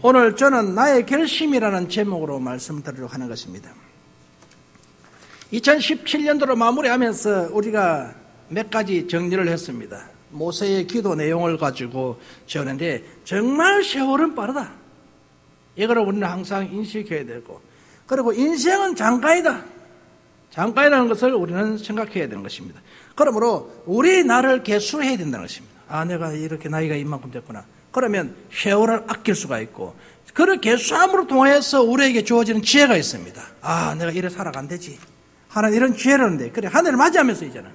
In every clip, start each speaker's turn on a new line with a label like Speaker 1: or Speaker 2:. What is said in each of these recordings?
Speaker 1: 오늘 저는 나의 결심이라는 제목으로 말씀드리려고 하는 것입니다. 2017년도로 마무리하면서 우리가 몇 가지 정리를 했습니다. 모세의 기도 내용을 가지고 지었는데 정말 세월은 빠르다. 이거를 우리는 항상 인식해야 되고, 그리고 인생은 잠깐이다. 잠깐이라는 것을 우리는 생각해야 되는 것입니다. 그러므로 우리 나를 개수해야 된다는 것입니다. 아, 내가 이렇게 나이가 이만큼 됐구나. 그러면 세월을 아낄 수가 있고, 그 개수함으로 통해서 우리에게 주어지는 지혜가 있습니다. 아, 내가 이래 살아간 되지. 하나님 이런 지혜를 하는데, 그래, 하늘을 맞이하면서 이제는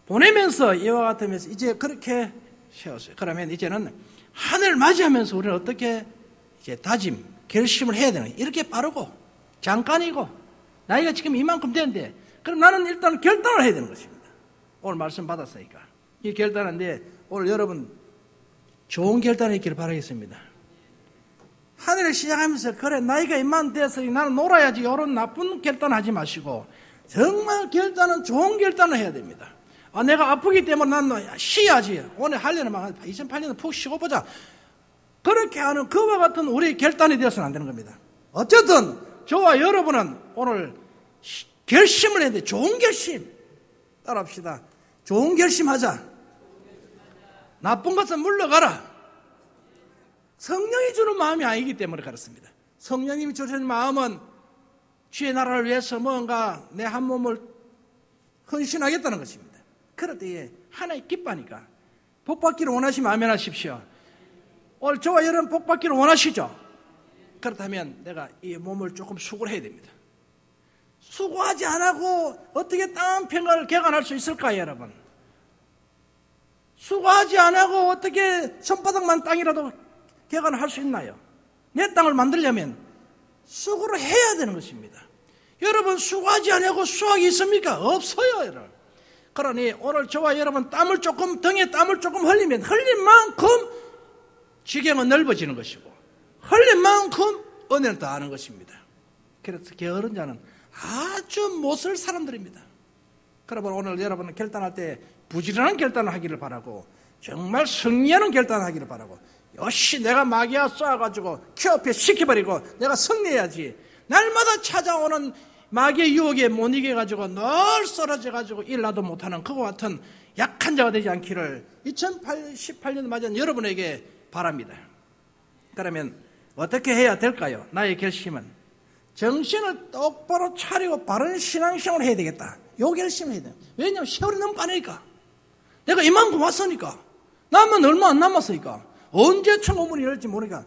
Speaker 1: 보내면서 이와 같으면서 이제 그렇게 세웠어요. 그러면 이제는 하늘을 맞이하면서 우리는 어떻게 이제 다짐, 결심을 해야 되는 거예요. 이렇게 빠르고 잠깐이고 나이가 지금 이만큼 되는데, 그럼 나는 일단 결단을 해야 되는 것입니다. 오늘 말씀 받았으니까 이 결단인데, 오늘 여러분 좋은 결단을 했기를 바라겠습니다. 하늘을 시작하면서 그래 나이가 이만 돼서 나는 놀아야지 이런 나쁜 결단하지 마시고, 정말 결단은 좋은 결단을 해야 됩니다. 아, 내가 아프기 때문에 난 쉬어야지, 오늘 할 일은 2008년은 푹 쉬고 보자, 그렇게 하는 그와 같은 우리의 결단이 되어서는 안 되는 겁니다. 어쨌든 저와 여러분은 오늘 결심을 해야 돼. 좋은 결심 따라합시다. 좋은 결심하자. 나쁜 것은 물러가라. 성령이 주는 마음이 아니기 때문에 그렇습니다. 성령님이 주시는 마음은 주의 나라를 위해서 뭔가 내 한 몸을 헌신하겠다는 것입니다. 그럴 때에 하나님 기뻐하니까, 복받기를 원하시면 아멘 하십시오. 오늘 저와 여러분 복받기를 원하시죠? 그렇다면 내가 이 몸을 조금 수고를 해야 됩니다. 수고하지 않고 어떻게 땅 평가를 개간할 수 있을까요, 여러분? 수고하지 않고 어떻게 손바닥만 땅이라도 개간을 할 수 있나요? 내 땅을 만들려면 수고를 해야 되는 것입니다. 여러분, 수고하지 않고 수확이 있습니까? 없어요, 여러분. 그러니 오늘 저와 여러분 등에 땀을 조금 흘리면 흘린 만큼 지경은 넓어지는 것이고, 흘린 만큼 은혜를 더하는 것입니다. 그래서 게으른 자는 아주 못쓸 사람들입니다. 그러면 오늘 여러분은 결단할 때 부지런한 결단을 하기를 바라고, 정말 승리하는 결단을 하기를 바라고, 역시 내가 마귀와 쏴가지고 켜업해 시켜버리고 내가 승리해야지, 날마다 찾아오는 마귀의 유혹에 못 이겨가지고 늘 쓰러져가지고 일나도 못하는 그와 같은 약한 자가 되지 않기를 2018년 맞은 여러분에게 바랍니다. 그러면 어떻게 해야 될까요? 나의 결심은 정신을 똑바로 차리고 바른 신앙생활을 해야 되겠다. 요 결심을 해야 돼요. 왜냐하면 세월이 너무 빠르니까. 내가 이만큼 왔으니까, 남은 얼마 안 남았으니까, 언제 천국문이 열릴지 모르니까.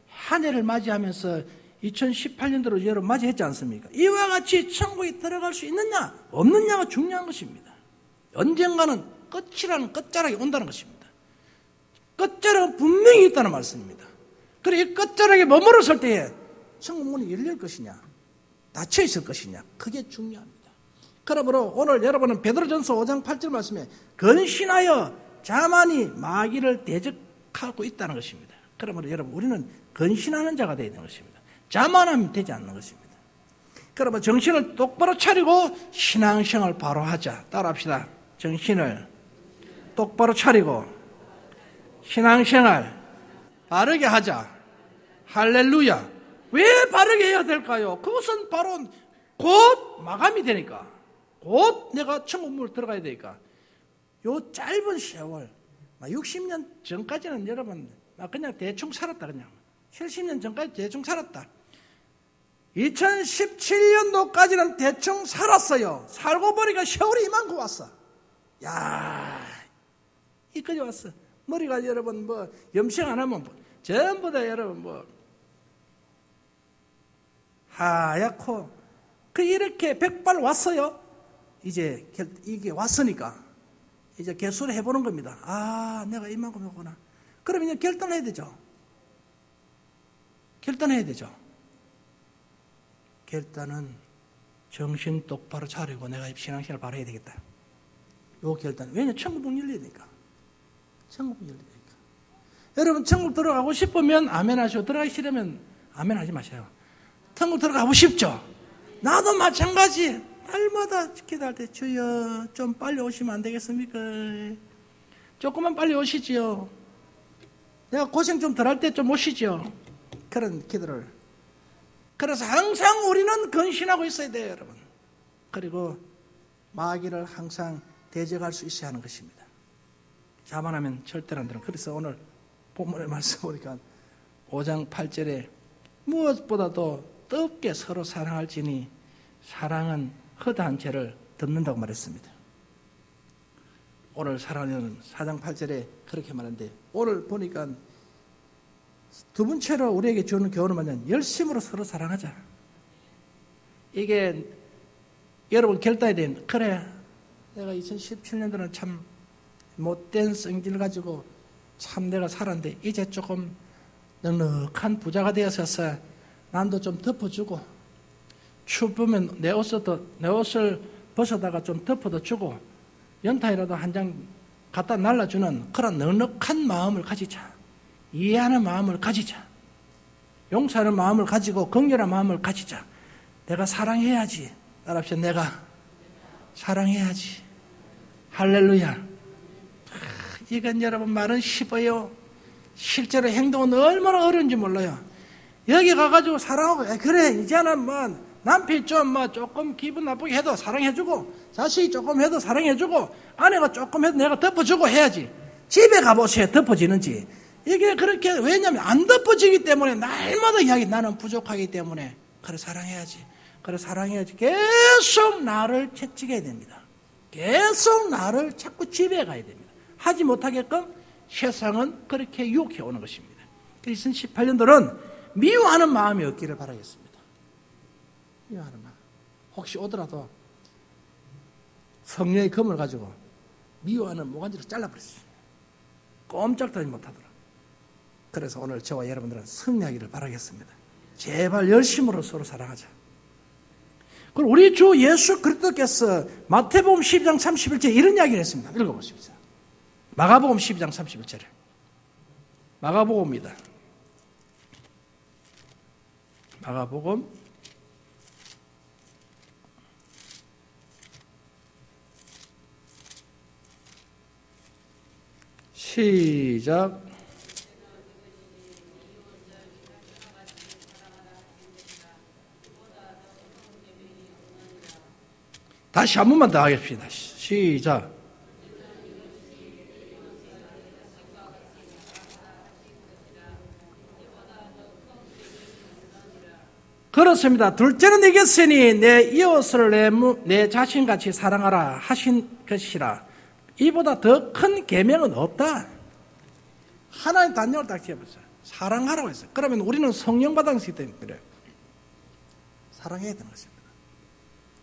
Speaker 1: 한 해를 맞이하면서 2018년도로 여러분 맞이했지 않습니까? 이와 같이 천국에 들어갈 수 있느냐 없느냐가 중요한 것입니다. 언젠가는 끝이라는 끝자락이 온다는 것입니다. 끝자락은 분명히 있다는 말씀입니다. 그리고 이 끝자락에 머물렀을 때에 천국문이 열릴 것이냐 닫혀 있을 것이냐, 그게 중요합니다. 그러므로 오늘 여러분은 베드로전서 5장 8절 말씀에 근신하여 자만이 마귀를 대적하고 있다는 것입니다. 그러므로 여러분, 우리는 근신하는 자가 되어야 되는 것입니다. 자만하면 되지 않는 것입니다. 그러면 정신을 똑바로 차리고 신앙생활을 바로 하자. 따라합시다. 정신을 똑바로 차리고 신앙생활 바르게 하자. 할렐루야. 왜 바르게 해야 될까요? 그것은 바로 곧 마감이 되니까, 곧 내가 천국문을 들어가야 되니까. 요 짧은 세월, 60년 전까지는 여러분 그냥 대충 살았다. 그냥 70년 전까지 대충 살았다. 2017년도까지는 대충 살았어요. 살고 보니까 세월이 이만큼 왔어. 야, 이까지 왔어. 머리가 여러분 염색 안 하면 전부 다 여러분 하얗고, 이렇게 백발 왔어요. 이제 이게 왔으니까 이제 개수를 해보는 겁니다. 아, 내가 이만큼 했구나. 그러면 이제 결단해야 되죠. 결단해야 되죠. 결단은 정신 똑바로 차리고 내가 신앙생활을 바로 해야 되겠다. 요 결단. 왜냐하면 천국문 열려야 되니까. 천국문 열려야 되니까. 여러분, 천국 들어가고 싶으면 아멘 하시고, 들어가기 싫으면 아멘 하지 마세요. 천국 들어가고 싶죠? 나도 마찬가지. 날마다 기도할 때, 주여 좀 빨리 오시면 안 되겠습니까? 조금만 빨리 오시지요. 내가 고생 좀 덜 할 때 좀 오시죠. 그런 기도를. 그래서 항상 우리는 근신하고 있어야 돼요, 여러분. 그리고 마귀를 항상 대적할 수 있어야 하는 것입니다. 자만하면 절대로 안 되는. 그래서 오늘 본문의 말씀 보니까 5장 8절에 무엇보다도 뜨겁게 서로 사랑할지니 사랑은 허다한 죄를 덮는다고 말했습니다. 오늘 사랑은 4장 8절에 그렇게 말하는데, 오늘 보니까 두 번째로 우리에게 주는 교훈은 뭐냐면 열심으로 서로 사랑하자. 이게 여러분 결단이 된, 그래 내가 2017년도는 참 못된 성질 가지고 참 내가 살았는데 이제 조금 넉넉한 부자가 되어서 남도 좀 덮어주고, 추우면 내 옷을 벗어다가 좀 덮어도 주고 연탄이라도 한 장 갖다 날라주는 그런 넉넉한 마음을 가지자. 이해하는 마음을 가지자. 용서하는 마음을 가지고 긍휼한 마음을 가지자. 내가 사랑해야지. 따라합시다. 내가 사랑해야지. 할렐루야. 이건 여러분 말은 쉽어요. 실제로 행동은 얼마나 어려운지 몰라요. 여기 가가지고 사랑하고, 그래 이제는 뭐 남편이 좀 조금 기분 나쁘게 해도 사랑해주고, 자식이 조금 해도 사랑해주고, 아내가 조금 해도 내가 덮어주고 해야지. 집에 가보세요. 덮어지는지. 이게 그렇게, 왜냐면 안 덮어지기 때문에 날마다 이야기, 나는 부족하기 때문에. 그래 사랑해야지. 그래 사랑해야지. 계속 나를 채찍해야 됩니다. 계속 나를 자꾸 지배해 가야 됩니다. 하지 못하게끔 세상은 그렇게 유혹해 오는 것입니다. 2018년도는 미워하는 마음이 없기를 바라겠습니다. 미워하는 마음. 혹시 오더라도 성령의 검을 가지고 미워하는 모가지를 잘라버렸어요. 꼼짝도 하지 못하도록. 그래서 오늘 저와 여러분들은 승리하기를 바라겠습니다. 제발 열심으로 서로 사랑하자. 그리고 우리 주 예수 그리스도께서 마태복음 12장 31절에 이런 이야기를 했습니다. 읽어보십시오. 마가복음 12장 31절에. 마가복음입니다. 마가복음 12장 다시 한 번만 더 하겠습니다. 시작. 그렇습니다. 둘째는 이겼으니 내 이웃을 내 자신같이 사랑하라 하신 것이라. 이보다 더 큰 계명은 없다. 하나님 단정을 딱 지어봤어요. 사랑하라고 했어요. 그러면 우리는 성령 받았기 때문에 그래요. 사랑해야 되는 것입니다.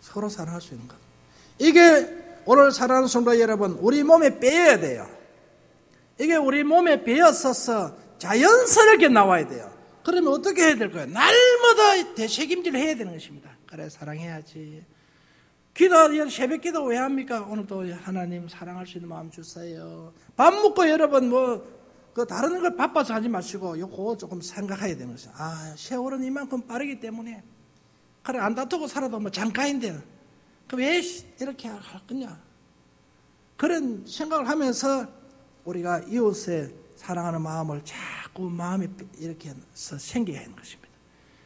Speaker 1: 서로 사랑할 수 있는 것. 이게 오늘 사랑하는 성도 여러분, 우리 몸에 배어야 돼요. 이게 우리 몸에 배었어서 자연스럽게 나와야 돼요. 그러면 어떻게 해야 될까요? 날마다 대책임질을 해야 되는 것입니다. 그래 사랑해야지. 기도, 새벽 기도 왜 합니까? 오늘도 하나님 사랑할 수 있는 마음 주세요. 밥 먹고 여러분 다른 걸 바빠서 하지 마시고 요거 조금 생각해야 되는 것이죠. 세월은 이만큼 빠르기 때문에 그래 안 다투고 살아도 잠깐인데 그 왜 이렇게 할 거냐? 그런 생각을 하면서 우리가 이웃의 사랑하는 마음을 자꾸 마음이 이렇게 생기게 하는 것입니다.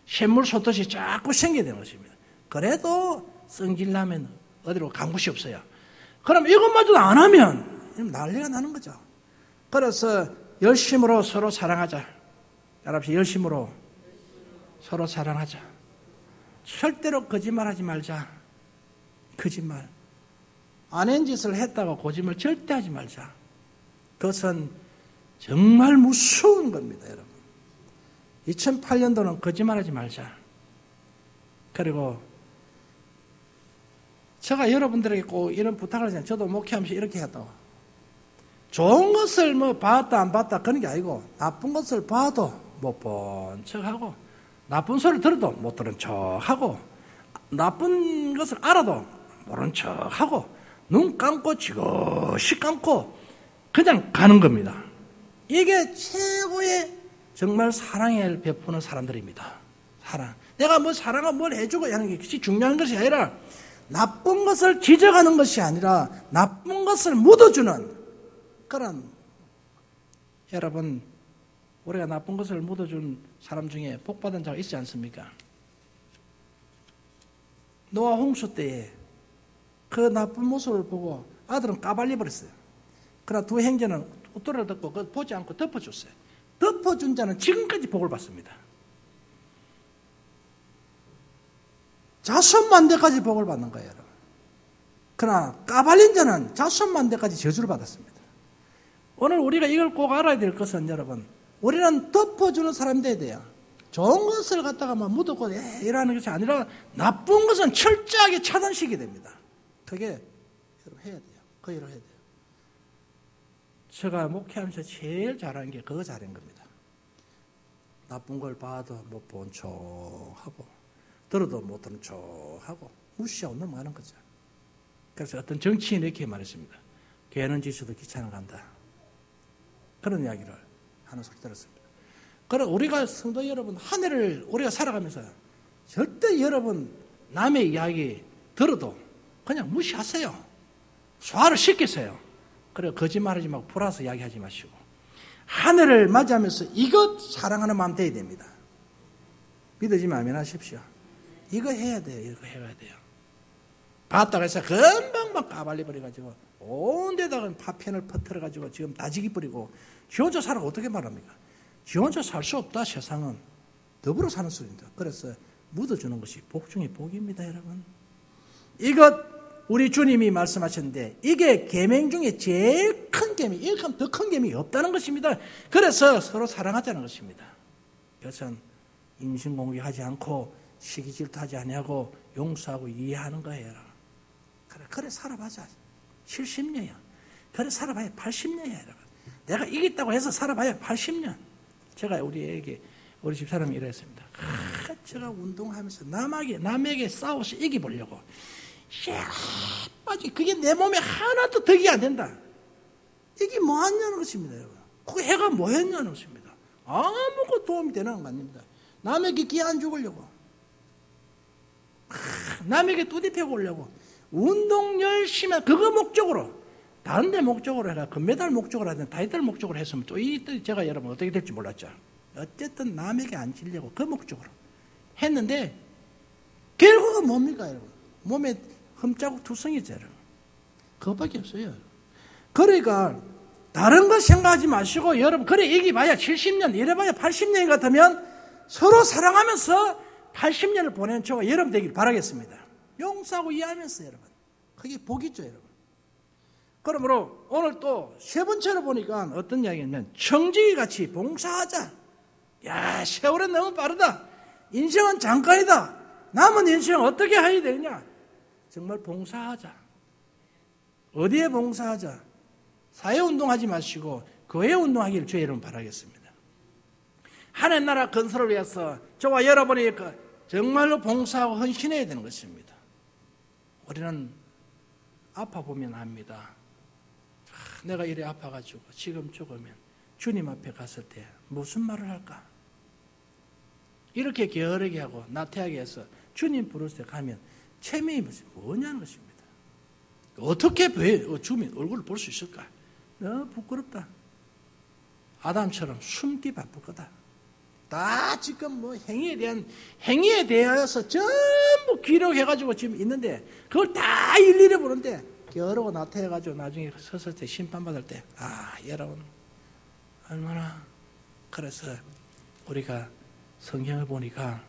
Speaker 1: 샘물 솟듯이 자꾸 생기게 되는 것입니다. 그래도 성질나면 어디로 간 곳이 없어요. 그럼 이것마저도 안 하면 난리가 나는 거죠. 그래서 열심으로 서로 사랑하자. 여러분 열심으로 서로 사랑하자. 절대로 거짓말하지 말자. 거짓말. 안 한 짓을 했다고 거짓말 절대 하지 말자. 그것은 정말 무서운 겁니다, 여러분. 2008년도는 거짓말하지 말자. 그리고 제가 여러분들에게 꼭 이런 부탁을 하잖아요. 저도 목회하면서 이렇게 했다고. 좋은 것을 봤다 안 봤다 그런 게 아니고 나쁜 것을 봐도 못 본 척하고 나쁜 소리를 들어도 못 들은 척하고 나쁜 것을 알아도 모른 척하고 눈 감고 지그시 감고 그냥 가는 겁니다. 이게 최고의 정말 사랑을 베푸는 사람들입니다. 사랑. 내가 사랑하고 뭘 해주고 하는 게 그것이 중요한 것이 아니라 나쁜 것을 지적하는 것이 아니라 나쁜 것을 묻어주는 그런 여러분 우리가 나쁜 것을 묻어준 사람 중에 복받은 자가 있지 않습니까? 노아 홍수 때에 그 나쁜 모습을 보고 아들은 까발려 버렸어요. 그러나 두 형제는 웃돌이를 듣고 그걸 보지 않고 덮어줬어요. 덮어준 자는 지금까지 복을 받습니다. 자손만 대까지 복을 받는 거예요, 여러분. 그러나 까발린 자는 자손만 대까지 저주를 받았습니다. 오늘 우리가 이걸 꼭 알아야 될 것은 여러분, 우리는 덮어주는 사람 돼야 돼요. 좋은 것을 갖다가 막 묻었고 이러는 것이 아니라 나쁜 것은 철저하게 차단시키게 됩니다. 그게 여러분 해야 돼요. 그 일을 해야 돼요. 제가 목회하면서 제일 잘하는 게 그거 잘한 겁니다. 나쁜 걸 봐도 못 본 척하고 들어도 못 들은 척하고 무시하고 넘어가는 거죠. 그래서 어떤 정치인이 이렇게 말했습니다. 개는 지수도 귀찮아 간다. 그런 이야기를 하는 소리 들었습니다. 그럼 우리가 성도 여러분, 한 해를 우리가 살아가면서 절대 여러분 남의 이야기 들어도 그냥 무시하세요. 소화를 시키세요. 그리고 거짓말하지 말고 풀어서 이야기하지 마시고 한 해를 맞이하면서 이것 사랑하는 마음 돼야 됩니다. 믿으시면 아멘 하십시오. 이거 해야 돼요. 이거 해야 돼요. 봤다고 해서 금방 막 까발려 버려가지고 온 데다가 파편을 퍼뜨려가지고 지금 다지기 버리고 지 혼자 살아가 어떻게 말합니까? 지 혼자 살 수 없다. 세상은 더불어 사는 수입니다. 그래서 묻어주는 것이 복 중에 복입니다, 여러분. 이것 우리 주님이 말씀하셨는데 이게 계명 중에 제일 큰 계명, 이렇게 더 큰 계명이 없다는 것입니다. 그래서 서로 사랑하자는 것입니다. 그것은 인신공격하지 않고 시기질투하지 아니하고 용서하고 이해하는 거예요. 그래 살아봐자. 70년이야. 그래 살아봐야 80년이야, 여러분. 내가 이겼다고 해서 살아봐야 80년. 제가 우리 집사람이 이랬습니다. 제가 운동하면서 남에게 싸워서 이기보려고. 빠지 그게 내 몸에 하나도 덕이 안 된다. 이게 뭐 하냐는 것입니다, 여러분. 그 해가 뭐 했냐는 것입니다. 아무것도 도움이 되는 거 아닙니다. 남에게 기회 안 죽으려고. 남에게 뚜디펴 보려고. 운동 열심히 그거 목적으로 다른 데 목적으로 해라. 금메달 목적으로 하든 타이틀 목적으로 했으면 또 제가 여러분 어떻게 될지 몰랐죠. 어쨌든 남에게 안 지려고 그 목적으로 했는데 결국은 뭡니까, 여러분? 몸에 흠자국 투성이죠, 여러분. 그것밖에 없어요. 그러니까 다른 거 생각하지 마시고 여러분 그래 이기봐야 70년 이래봐야 80년이 같으면 서로 사랑하면서 80년을 보내는 저와 여러분 되길 바라겠습니다. 용서하고 이해하면서 여러분. 그게 복이죠, 여러분. 그러므로 오늘 또 세 번째로 보니까 어떤 이야기냐면 청지기같이 봉사하자. 야, 세월은 너무 빠르다. 인생은 잠깐이다. 남은 인생 어떻게 해야 되느냐? 정말 봉사하자. 어디에 봉사하자? 사회운동하지 마시고 교회운동하기를 주의 여러분 바라겠습니다. 하나님 나라 건설을 위해서 저와 여러분이 정말로 봉사하고 헌신해야 되는 것입니다. 우리는 아파보면 압니다. 내가 이래 아파가지고 지금 죽으면 주님 앞에 갔을 때 무슨 말을 할까? 이렇게 게으르게 하고 나태하게 해서 주님 부를 때 가면 체면이 뭐냐는 것입니다. 어떻게 주님 얼굴을 볼 수 있을까? 너무 부끄럽다. 아담처럼 숨기 바쁠 거다. 다 지금 뭐 행위에 대해서 전부 기록해가지고 지금 있는데 그걸 다 일일이 보는데 게으르고 나태해가지고 나중에 섰을 때 심판받을 때 여러분 얼마나 그래서 우리가 성경을 보니까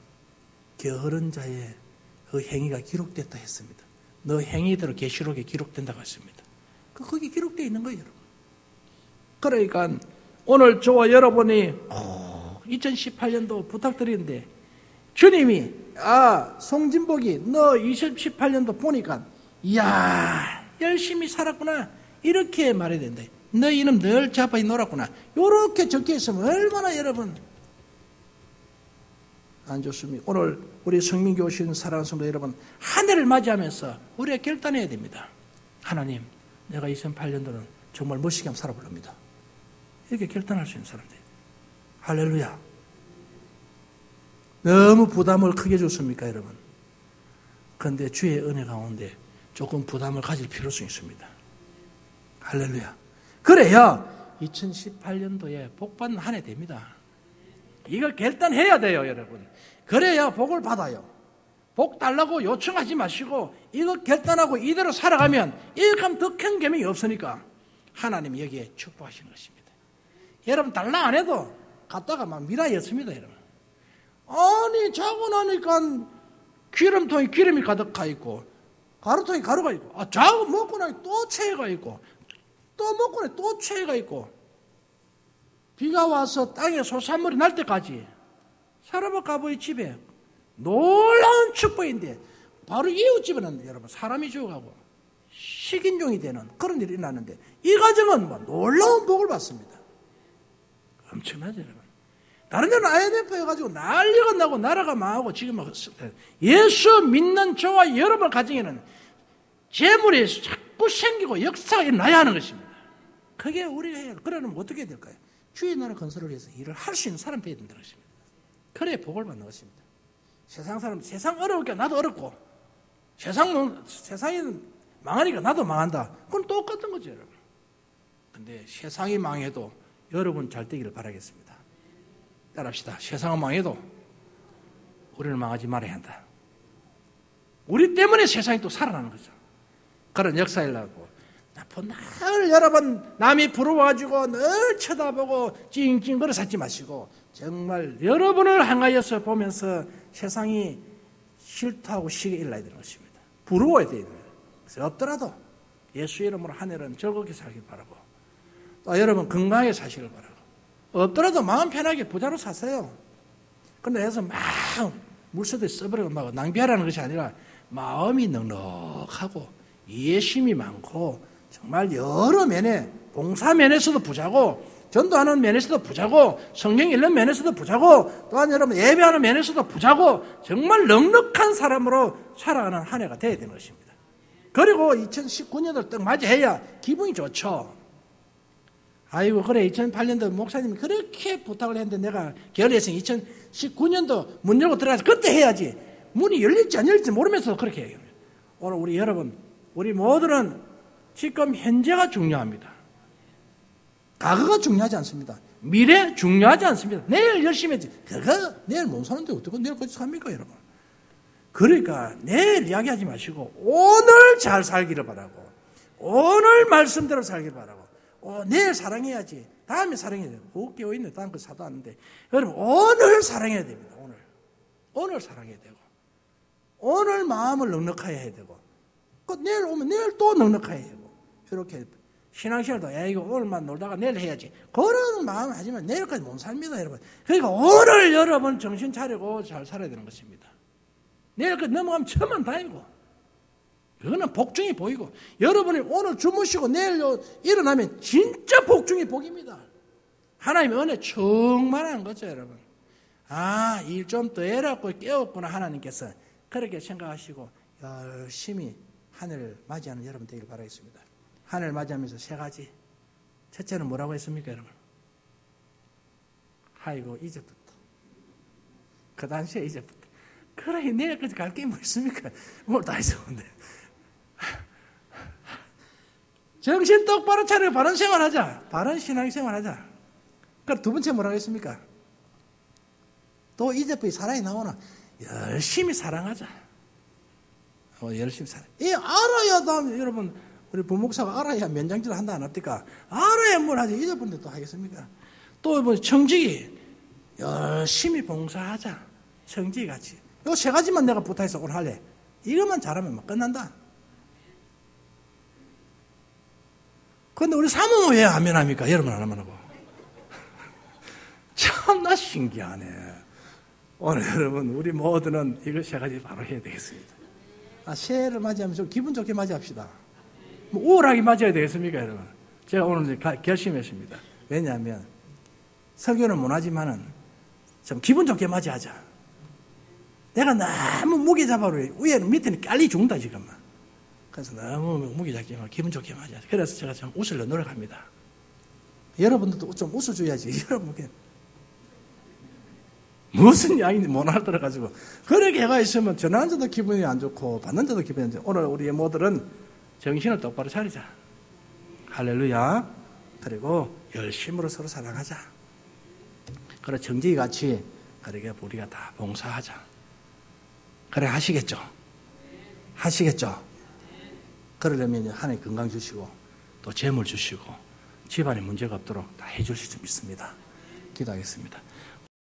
Speaker 1: 게으른 자의 그 행위가 기록됐다 했습니다. 너 행위대로 계시록에 기록된다고 했습니다. 거기 기록되어 있는 거예요, 여러분. 그러니까 오늘 저와 여러분이 2018년도 부탁드리는데 주님이 송진복이 너 2018년도 보니까 이야 열심히 살았구나 이렇게 말해야 된다. 너 이놈 늘 제 앞에 놀았구나 이렇게 적혀 있으면 얼마나 여러분 안 좋습니까? 오늘 우리 성민교 오신 사랑하는 성도 여러분 한 해를 맞이하면서 우리가 결단해야 됩니다. 하나님 내가 2008년도는 정말 멋있게 한번 살아보렵니다. 이렇게 결단할 수 있는 사람들. 할렐루야. 너무 부담을 크게 줬습니까, 여러분? 그런데 주의 은혜 가운데 조금 부담을 가질 필요성이 있습니다. 할렐루야. 그래야 2018년도에 복받는 한 해 됩니다. 이거 결단해야 돼요, 여러분. 그래야 복을 받아요. 복 달라고 요청하지 마시고 이거 결단하고 이대로 살아가면 이렇게 더 큰 계명이 없으니까 하나님이 여기에 축복하시는 것입니다. 여러분 달라 안 해도 갔다가 막 미라였습니다, 여러분. 아니 자고 나니까 기름통에 기름이 가득하 있고 가루통에 가루가 있고 자고 먹고 나니 또 체가 있고 또 먹고 나니 또 체가 있고 비가 와서 땅에 소산물이 날 때까지 사라바 가보의 집에 놀라운 축복인데 바로 이웃집에는 여러분 사람이 죽어가고 식인종이 되는 그런 일이 일어났는데 이 가정은 뭐 놀라운 복을 받습니다. 엄청나죠, 여러분. 다른 데는 IMF여가지고 난리가 나고 나라가 망하고 지금 예수 믿는 저와 여러분 가정에는 재물이 자꾸 생기고 역사가 일어나야 하는 것입니다. 그게 우리가 해야 그러면 어떻게 해야 될까요? 주의 나라 건설을 위해서 일을 할 수 있는 사람 되어야 된다는 것입니다. 그래야 복을 받는 것입니다. 세상 사람, 세상 어려우니까 나도 어렵고, 세상이 망하니까 나도 망한다. 그건 똑같은 거죠, 여러분. 근데 세상이 망해도 여러분 잘 되기를 바라겠습니다. 따라합시다. 세상은 망해도 우리는 망하지 말아야 한다. 우리 때문에 세상이 또 살아나는 거죠. 그런 역사이라고. 늘 여러분 남이 부러워가지고 늘 쳐다보고 찡찡거려 살지 마시고 정말 여러분을 향하여서 보면서 세상이 싫다고 시게 일어나야 되는 것입니다. 부러워야 돼요. 그래서 없더라도 예수 이름으로 한 해는 즐겁게 살길 바라고 또 여러분 건강하게 사시길 바라고 없더라도 마음 편하게 부자로 사세요. 그런데 해서 막 물서도 써버리고 막 낭비하라는 것이 아니라 마음이 넉넉하고 이해심이 많고 정말 여러 면에 봉사 면에서도 부자고 전도하는 면에서도 부자고 성경 읽는 면에서도 부자고 또한 여러분 예배하는 면에서도 부자고 정말 넉넉한 사람으로 살아가는 한 해가 되어야 되는 것입니다. 그리고 2019년을 딱 맞이해야 기분이 좋죠. 아이고 그래 2008년도 목사님이 그렇게 부탁을 했는데 내가 결의해서 2019년도 문 열고 들어가서 그때 해야지 문이 열릴지 안 열릴지 모르면서 그렇게 해요. 오늘 우리 여러분 우리 모두는 지금 현재가 중요합니다. 과거가 중요하지 않습니다. 미래 중요하지 않습니다. 내일 열심히 해야지. 그거 내일 못 사는데 어떻게 내일 거기서 삽니까, 여러분? 그러니까 내일 이야기하지 마시고 오늘 잘 살기를 바라고 오늘 말씀대로 살기를 바라고 내일 사랑해야지. 다음에 사랑해야 돼요. 웃기고 있네. 다른 거 사도 않는데 여러분 오늘 사랑해야 됩니다. 오늘 사랑해야 되고 오늘 마음을 넉넉하게 해야 되고 내일 오면 내일 또 넉넉하게 해야 되고 이렇게 신앙생활도 야 이거 오늘만 놀다가 내일 해야지 그런 마음 하지만 내일까지 못 삽니다, 여러분. 그러니까 오늘 여러분 정신 차리고 잘 살아야 되는 것입니다. 내일까지 넘어가면 천만 다행이고 그거는 복중이 보이고 여러분이 오늘 주무시고 내일 일어나면 진짜 복중이 복입니다. 하나님의 은혜 충만한 거죠, 여러분. 아, 일 좀 더 해라고 깨웠구나 하나님께서. 그렇게 생각하시고 열심히 하늘을 맞이하는 여러분 되길 바라겠습니다. 하늘을 맞이하면서 세 가지. 첫째는 뭐라고 했습니까, 여러분? 아이고 이제부터 그 당시에 이제부터 그래 내일까지 갈 게 뭐 있습니까? 뭘 다 있었는데 정신 똑바로 차리고 바른 생활하자. 바른 신앙생활하자. 그럼 두 번째 뭐라고 했습니까? 또 이제부터 사랑이 나오나 열심히 사랑하자. 열심히 사랑. 이 알아야 다음 여러분 우리 부목사가 알아야 면장질을 한다 안 합니까? 알아야 뭘 하지. 이제부터 또 하겠습니까? 또 뭐 청지기 열심히 봉사하자. 청지기 같이. 요 세 가지만 내가 부탁해서 오늘 할래. 이것만 잘하면 막 끝난다. 그런데 우리 사모는 왜 안 합니까? 여러분 안 하고. 참나 신기하네. 오늘 여러분 우리 모두는 이거 세 가지 바로 해야 되겠습니다. 새해를 맞이하면서 기분 좋게 맞이합시다. 뭐 우울하게 맞이해야 되겠습니까, 여러분? 제가 오늘 결심했습니다. 왜냐하면 설교는 못하지만은 좀 기분 좋게 맞이하자. 내가 너무 무게 잡아로 위에는 밑에는 깔리 죽는다 지금. 그래서 너무 무게 잡지 말고 기분 좋게 맞이하자. 그래서 제가 좀 웃으려 노력합니다. 여러분들도 좀 웃어줘야지. 여러분 무슨 양인지 못 알아들어가지고 그렇게 해가 있으면 전하는 자도 기분이 안 좋고 받는 자도 기분이 안 좋고 오늘 우리 모두는 정신을 똑바로 차리자. 할렐루야. 그리고 열심으로 서로 사랑하자. 그래 정직이 같이 그렇게 우리가 다 봉사하자. 그래 하시겠죠? 하시겠죠? 그러려면 하나님 건강 주시고 또 재물 주시고 집안에 문제가 없도록 다 해주실 수 믿습니다. 기도하겠습니다.